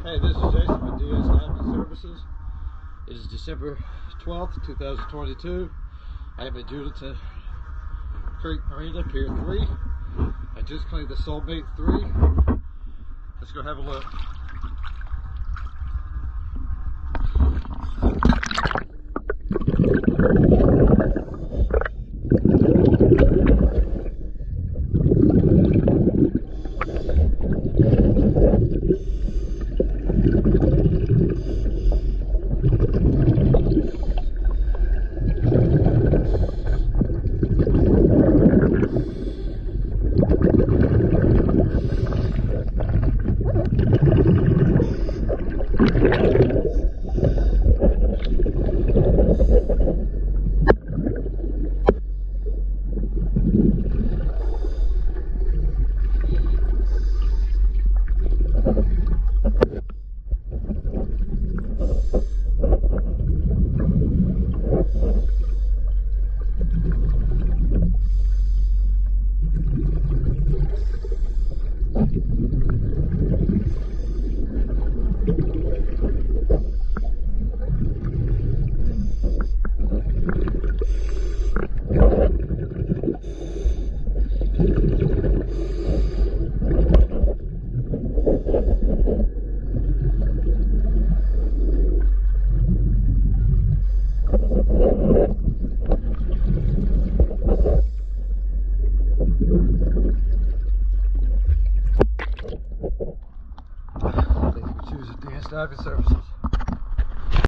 Hey, this is Jason with DS Diving Services. It is December 12th, 2022. I am at Juliton Creek Marina, Pier 3. I just cleaned the Soulmate 3. Let's go have a look. Thank you for choosing DS Diving Services.